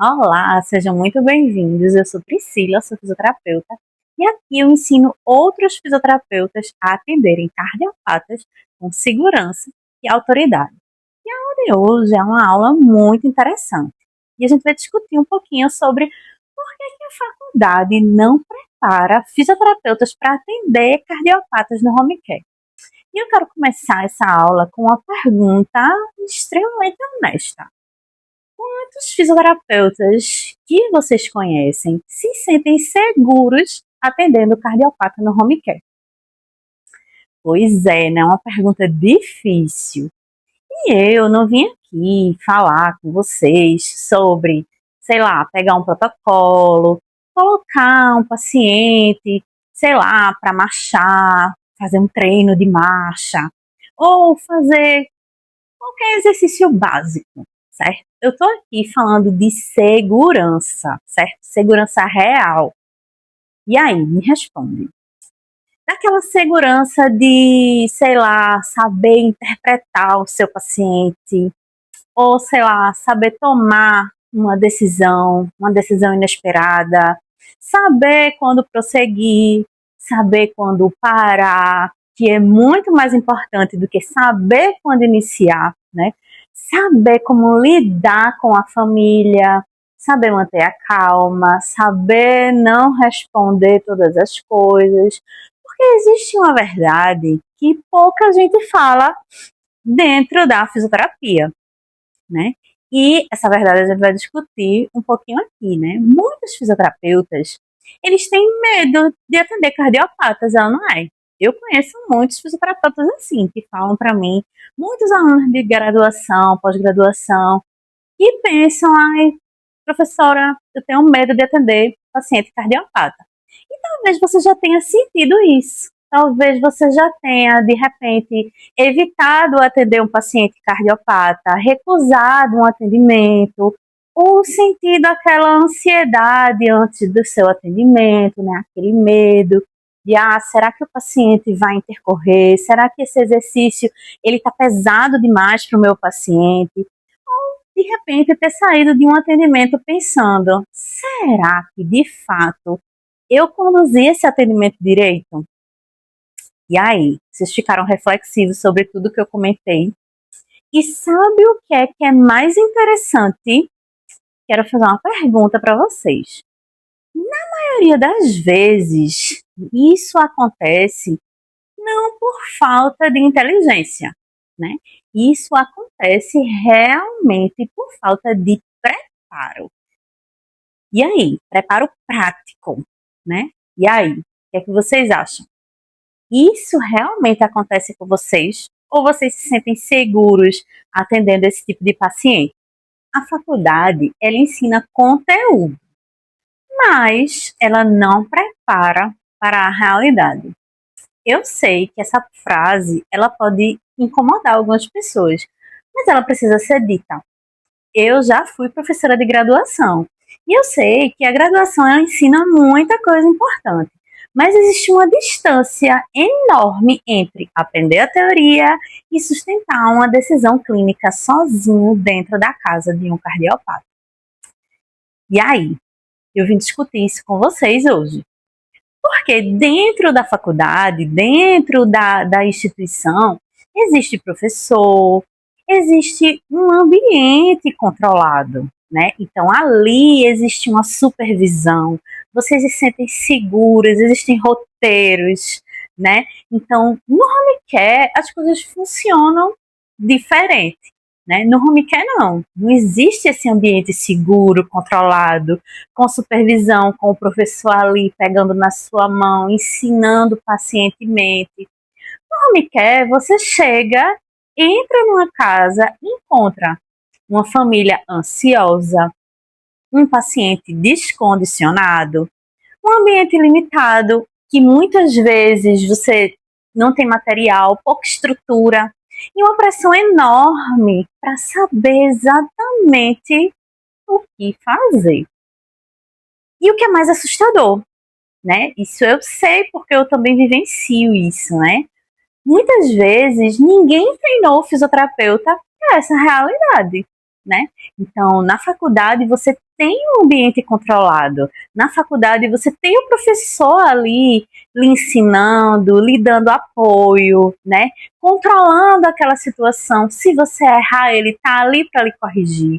Olá, sejam muito bem-vindos. Eu sou Priscila, sou fisioterapeuta, e aqui eu ensino outros fisioterapeutas a atenderem cardiopatas com segurança e autoridade. E a aula de hoje é uma aula muito interessante. E a gente vai discutir um pouquinho sobre por que a faculdade não prepara fisioterapeutas para atender cardiopatas no home care. E eu quero começar essa aula com uma pergunta extremamente honesta. Quantos fisioterapeutas que vocês conhecem se sentem seguros atendendo cardiopata no home care? Pois é, né? É uma pergunta difícil. E eu não vim aqui falar com vocês sobre, sei lá, pegar um protocolo, colocar um paciente, sei lá, para marchar, fazer um treino de marcha, ou fazer qualquer exercício básico, certo? Eu tô aqui falando de segurança, certo? Segurança real. E aí, me responde. Daquela segurança de, sei lá, saber interpretar o seu paciente, ou, sei lá, saber tomar uma decisão inesperada, saber quando prosseguir, saber quando parar, que é muito mais importante do que saber quando iniciar, né? Saber como lidar com a família, saber manter a calma, saber não responder todas as coisas, porque existe uma verdade que pouca gente fala dentro da fisioterapia, né? E essa verdade a gente vai discutir um pouquinho aqui, né? Muitos fisioterapeutas, eles têm medo de atender cardiopatas, ela não é? Eu conheço muitos fisioterapeutas assim, que falam para mim, muitos alunos de graduação, pós-graduação, e pensam, ai, professora, eu tenho medo de atender paciente cardiopata. E talvez você já tenha sentido isso. Talvez você já tenha, de repente, evitado atender um paciente cardiopata, recusado um atendimento, ou sentido aquela ansiedade antes do seu atendimento, né? Aquele medo de, será que o paciente vai intercorrer? Será que esse exercício ele está pesado demais para o meu paciente? De repente ter saído de um atendimento pensando, será que de fato eu conduzi esse atendimento direito? E aí, vocês ficaram reflexivos sobre tudo que eu comentei? E sabe o que é mais interessante? Quero fazer uma pergunta para vocês. Na maioria das vezes, isso acontece não por falta de inteligência, né? Isso acontece realmente por falta de preparo. E aí, preparo prático, né? E aí, o que é que vocês acham? Isso realmente acontece com vocês? Ou vocês se sentem seguros atendendo esse tipo de paciente? A faculdade, ela ensina conteúdo, mas ela não prepara para a realidade. Eu sei que essa frase, ela pode incomodar algumas pessoas, mas ela precisa ser dita. Eu já fui professora de graduação e eu sei que a graduação ela ensina muita coisa importante, mas existe uma distância enorme entre aprender a teoria e sustentar uma decisão clínica sozinho dentro da casa de um cardiopata. E aí, eu vim discutir isso com vocês hoje. Porque dentro da faculdade, dentro da instituição, existe professor, existe um ambiente controlado, né? Então ali existe uma supervisão, vocês se sentem seguras, existem roteiros, né? Então no home care as coisas funcionam diferente. Né? No home care não existe esse ambiente seguro, controlado, com supervisão, com o professor ali pegando na sua mão, ensinando pacientemente. No home care você chega, entra numa casa, encontra uma família ansiosa, um paciente descondicionado, um ambiente limitado, que muitas vezes você não tem material, pouca estrutura, e uma pressão enorme para saber exatamente o que fazer. E o que é mais assustador, né? Isso eu sei porque eu também vivencio isso, né? Muitas vezes ninguém treinou o fisioterapeuta para essa realidade, né? Então, na faculdade você tem um ambiente controlado. Na faculdade você tem o professor ali lhe ensinando, lhe dando apoio, né? Controlando aquela situação. Se você errar, ele tá ali para lhe corrigir.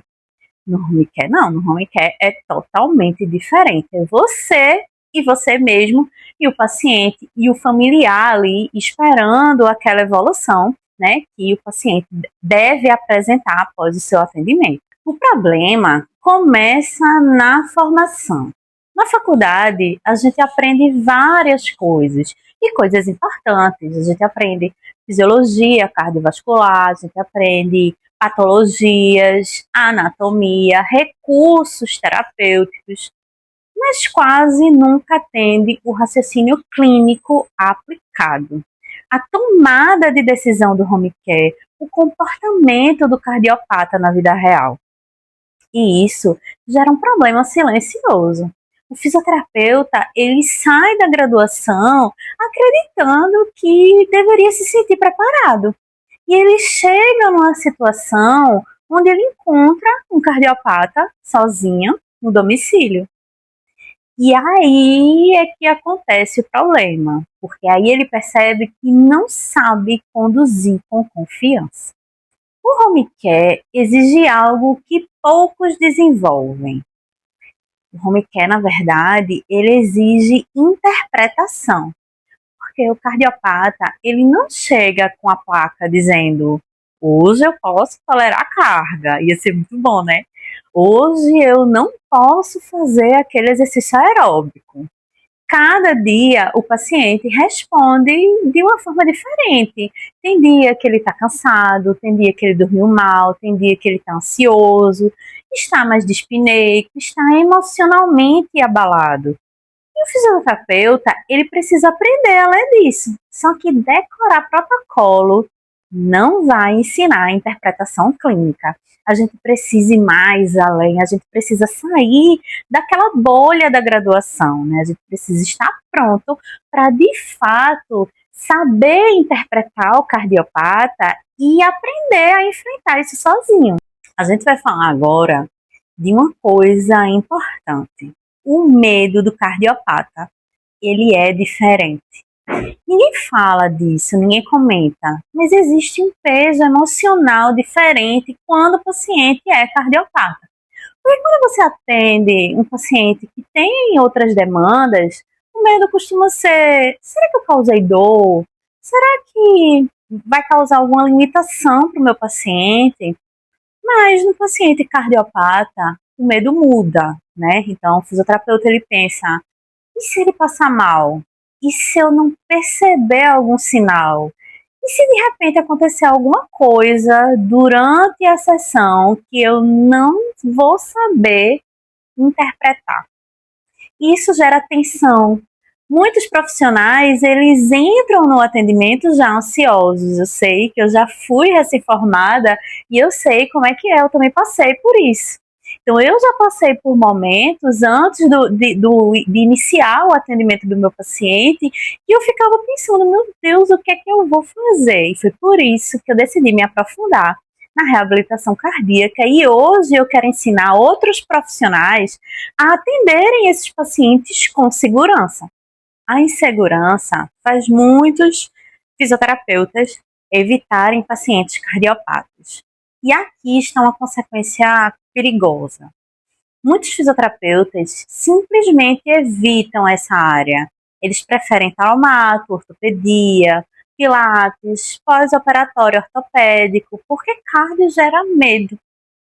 No home care, não. No home care é totalmente diferente. É você e você mesmo e o paciente e o familiar ali esperando aquela evolução, né, que o paciente deve apresentar após o seu atendimento. O problema começa na formação. Na faculdade, a gente aprende várias coisas, e coisas importantes. A gente aprende fisiologia cardiovascular, a gente aprende patologias, anatomia, recursos terapêuticos, mas quase nunca atende o raciocínio clínico aplicado. A tomada de decisão do home care, o comportamento do cardiopata na vida real. E isso gera um problema silencioso. O fisioterapeuta, ele sai da graduação acreditando que deveria se sentir preparado. E ele chega numa situação onde ele encontra um cardiopata sozinho no domicílio. E aí é que acontece o problema, porque aí ele percebe que não sabe conduzir com confiança. O home care exige algo que poucos desenvolvem. O home care, na verdade, ele exige interpretação, porque o cardiopata, ele não chega com a placa dizendo: hoje eu posso tolerar carga, ia ser muito bom, né? Hoje eu não posso fazer aquele exercício aeróbico. Cada dia o paciente responde de uma forma diferente. Tem dia que ele está cansado, tem dia que ele dormiu mal, tem dia que ele está ansioso, está mais dispineico, está emocionalmente abalado. E o fisioterapeuta, ele precisa aprender a ler disso. Só que decorar protocolo não vai ensinar a interpretação clínica. A gente precisa ir mais além, a gente precisa sair daquela bolha da graduação, né? A gente precisa estar pronto para, de fato, saber interpretar o cardiopata e aprender a enfrentar isso sozinho. A gente vai falar agora de uma coisa importante. O medo do cardiopata, ele é diferente. Ninguém fala disso, ninguém comenta, mas existe um peso emocional diferente quando o paciente é cardiopata. Porque quando você atende um paciente que tem outras demandas, o medo costuma ser: será que eu causei dor? Será que vai causar alguma limitação para o meu paciente? Mas no paciente cardiopata, o medo muda, né? Então, o fisioterapeuta, ele pensa: e se ele passar mal? E se eu não perceber algum sinal? E se de repente acontecer alguma coisa durante a sessão que eu não vou saber interpretar? Isso gera tensão. Muitos profissionais, eles entram no atendimento já ansiosos. Eu sei que eu já fui recém-formada e eu sei como é que é, eu também passei por isso. Então, eu já passei por momentos antes de iniciar o atendimento do meu paciente que eu ficava pensando: meu Deus, o que é que eu vou fazer? E foi por isso que eu decidi me aprofundar na reabilitação cardíaca, e hoje eu quero ensinar outros profissionais a atenderem esses pacientes com segurança. A insegurança faz muitos fisioterapeutas evitarem pacientes cardiopatas. E aqui está uma consequência perigosa. Muitos fisioterapeutas simplesmente evitam essa área. Eles preferem traumato, ortopedia, pilates, pós-operatório ortopédico, porque cardio gera medo,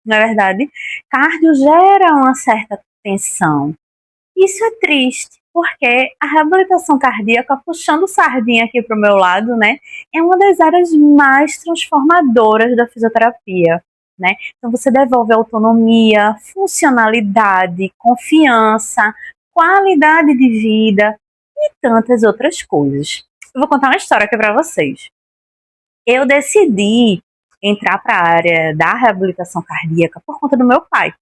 não é verdade? Cardio gera uma certa tensão. Isso é triste, porque a reabilitação cardíaca, puxando sardinha aqui para o meu lado, né, é uma das áreas mais transformadoras da fisioterapia, né? Então você devolve autonomia, funcionalidade, confiança, qualidade de vida e tantas outras coisas. Eu vou contar uma história aqui para vocês. Eu decidi entrar para a área da reabilitação cardíaca por conta do meu pai.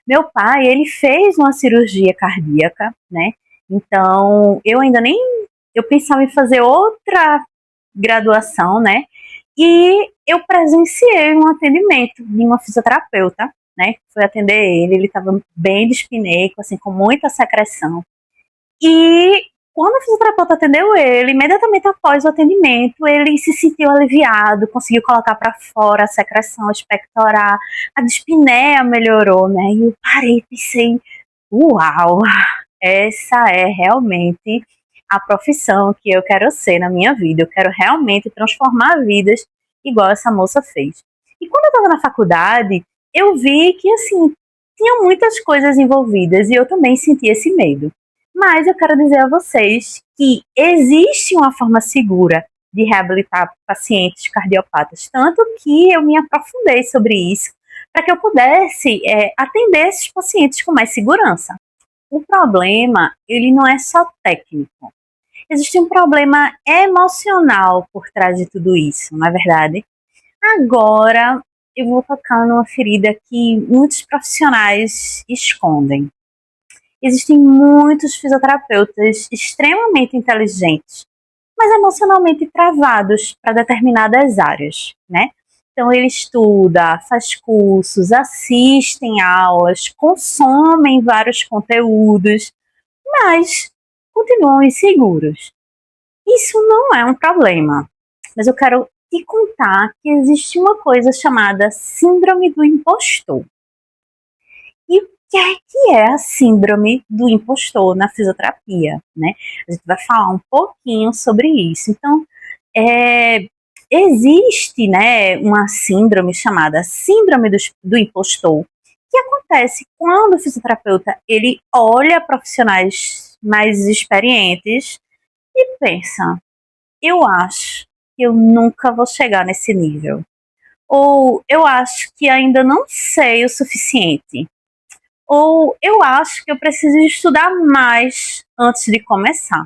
Meu pai, ele fez uma cirurgia cardíaca, né? Então, eu pensava em fazer outra graduação, né? E eu presenciei um atendimento de uma fisioterapeuta né? Fui atender ele estava bem dispineico, assim, com muita secreção. E quando o fisioterapeuta atendeu ele, imediatamente após o atendimento, ele se sentiu aliviado, conseguiu colocar para fora a secreção expectoral, a dispneia melhorou, né? E eu parei e pensei, uau, essa é realmente a profissão que eu quero ser na minha vida. Eu quero realmente transformar vidas igual essa moça fez. E quando eu estava na faculdade, eu vi que, assim, tinha muitas coisas envolvidas e eu também senti esse medo. Mas eu quero dizer a vocês que existe uma forma segura de reabilitar pacientes cardiopatas, tanto que eu me aprofundei sobre isso para que eu pudesse atender esses pacientes com mais segurança. O problema, ele não é só técnico. Existe um problema emocional por trás de tudo isso, não é verdade? Agora, eu vou tocar numa ferida que muitos profissionais escondem. Existem muitos fisioterapeutas extremamente inteligentes, mas emocionalmente travados para determinadas áreas, né? Então ele estuda, faz cursos, assistem aulas, consomem vários conteúdos, mas continuam inseguros. Isso não é um problema, mas eu quero te contar que existe uma coisa chamada síndrome do impostor. E o que é a síndrome do impostor na fisioterapia, né? A gente vai falar um pouquinho sobre isso. Então, existe, né, uma síndrome chamada síndrome do impostor, que acontece quando o fisioterapeuta ele olha profissionais mais experientes e pensa, eu acho que eu nunca vou chegar nesse nível. Ou eu acho que ainda não sei o suficiente. Ou eu acho que eu preciso estudar mais antes de começar.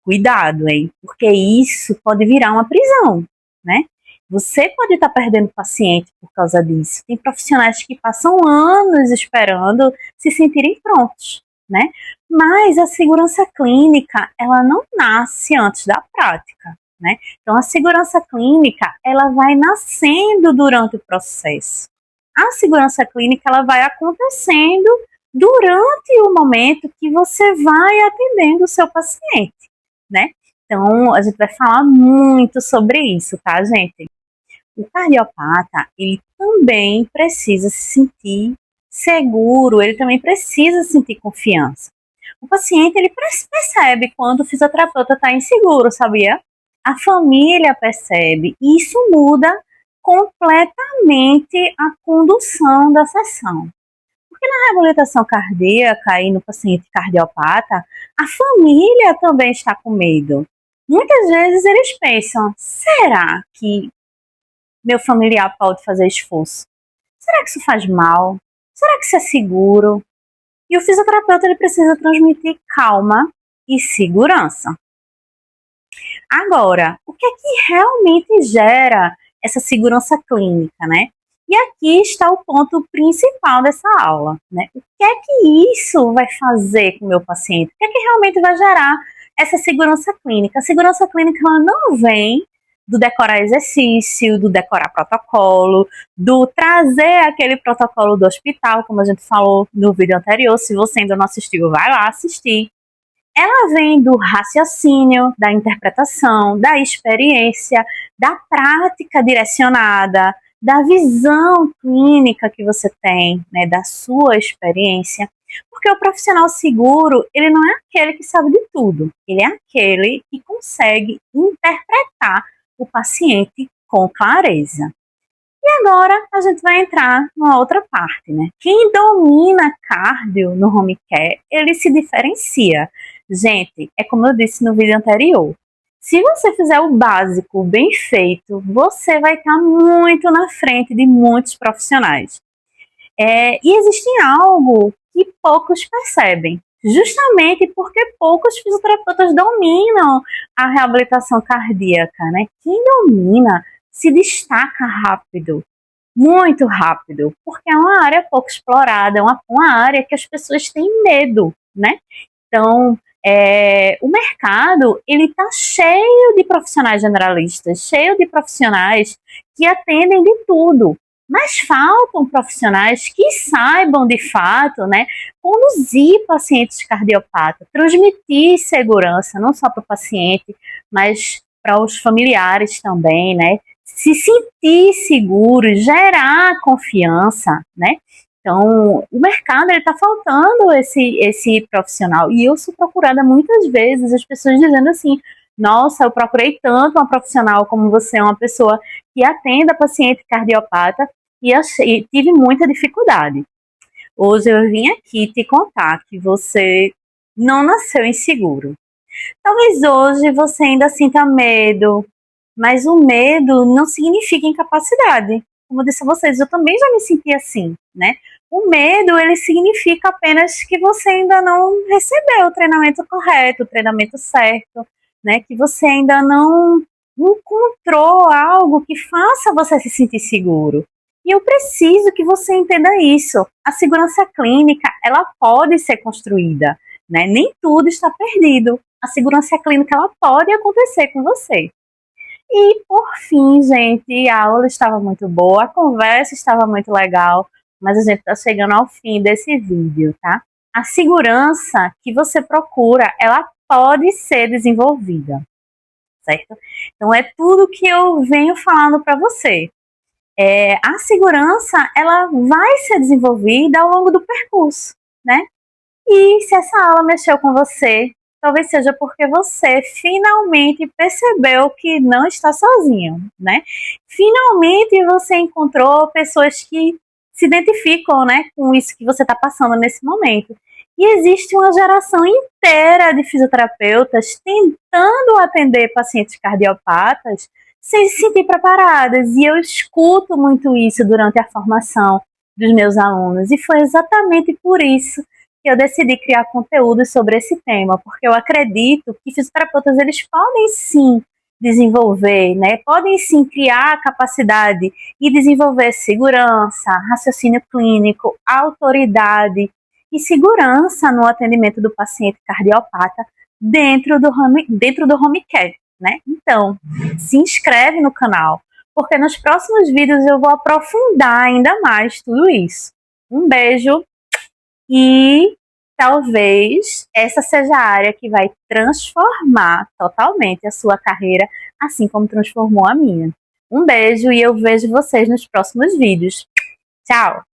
Cuidado, hein? Porque isso pode virar uma prisão, né? Você pode estar perdendo paciente por causa disso. Tem profissionais que passam anos esperando se sentirem prontos, né? Mas a segurança clínica, ela não nasce antes da prática, né? Então, a segurança clínica, ela vai nascendo durante o processo. A segurança clínica, ela vai acontecendo durante o momento que você vai atendendo o seu paciente, né? Então, a gente vai falar muito sobre isso, tá, gente? O cardiopata, ele também precisa se sentir seguro, ele também precisa sentir confiança. O paciente, ele percebe quando o fisioterapeuta está inseguro, sabia? A família percebe, e isso muda completamente a condução da sessão. Porque na reabilitação cardíaca e no paciente cardiopata, a família também está com medo. Muitas vezes eles pensam, será que meu familiar pode fazer esforço? Será que isso faz mal? Será que isso é seguro? E o fisioterapeuta ele precisa transmitir calma e segurança. Agora, o que é que realmente gera essa segurança clínica, né? E aqui está o ponto principal dessa aula, né? O que é que isso vai fazer com o meu paciente? O que é que realmente vai gerar essa segurança clínica? A segurança clínica ela não vem do decorar exercício, do decorar protocolo, do trazer aquele protocolo do hospital, como a gente falou no vídeo anterior. Se você ainda não assistiu, vai lá assistir. Ela vem do raciocínio, da interpretação, da experiência, da prática direcionada, da visão clínica que você tem, né, da sua experiência. Porque o profissional seguro, ele não é aquele que sabe de tudo, ele é aquele que consegue interpretar o paciente com clareza. E agora a gente vai entrar numa outra parte, né? Quem domina cardio no home care, ele se diferencia. Gente, é como eu disse no vídeo anterior. Se você fizer o básico bem feito, você vai estar muito na frente de muitos profissionais. E existe algo que poucos percebem, justamente porque poucos fisioterapeutas dominam a reabilitação cardíaca, né? Quem domina se destaca rápido, muito rápido, porque é uma área pouco explorada, é uma área que as pessoas têm medo, né? Então, o mercado, ele está cheio de profissionais generalistas, cheio de profissionais que atendem de tudo. Mas faltam profissionais que saibam, de fato, né, conduzir pacientes cardiopatas, transmitir segurança, não só para o paciente, mas para os familiares também, né, se sentir seguro, gerar confiança, né. Então, o mercado está faltando esse profissional. E eu sou procurada muitas vezes, as pessoas dizendo assim, nossa, eu procurei tanto uma profissional como você, uma pessoa que atenda paciente cardiopata, e tive muita dificuldade. Hoje eu vim aqui te contar que você não nasceu inseguro. Talvez hoje você ainda sinta medo, mas o medo não significa incapacidade. Como eu disse a vocês, eu também já me senti assim, né? O medo, ele significa apenas que você ainda não recebeu o treinamento correto, o treinamento certo, né? Que você ainda não encontrou algo que faça você se sentir seguro. E eu preciso que você entenda isso. A segurança clínica, ela pode ser construída, né? Nem tudo está perdido. A segurança clínica, ela pode acontecer com você. E, por fim, gente, a aula estava muito boa, a conversa estava muito legal, mas a gente está chegando ao fim desse vídeo, tá? A segurança que você procura, ela pode ser desenvolvida, certo? Então, é tudo que eu venho falando para você. A segurança, ela vai ser desenvolvida ao longo do percurso, né? E se essa aula mexeu com você, talvez seja porque você finalmente percebeu que não está sozinho, né? Finalmente você encontrou pessoas que se identificam, né, com isso que você está passando nesse momento. E existe uma geração inteira de fisioterapeutas tentando atender pacientes cardiopatas sem se sentir preparadas. E eu escuto muito isso durante a formação dos meus alunos. E foi exatamente por isso que eu decidi criar conteúdo sobre esse tema, porque eu acredito que fisioterapeutas, eles podem sim desenvolver, né? Podem sim criar a capacidade e desenvolver segurança, raciocínio clínico, autoridade e segurança no atendimento do paciente cardiopata dentro do home care, né? Então, se inscreve no canal, porque nos próximos vídeos eu vou aprofundar ainda mais tudo isso. Um beijo e talvez essa seja a área que vai transformar totalmente a sua carreira, assim como transformou a minha. Um beijo e eu vejo vocês nos próximos vídeos. Tchau!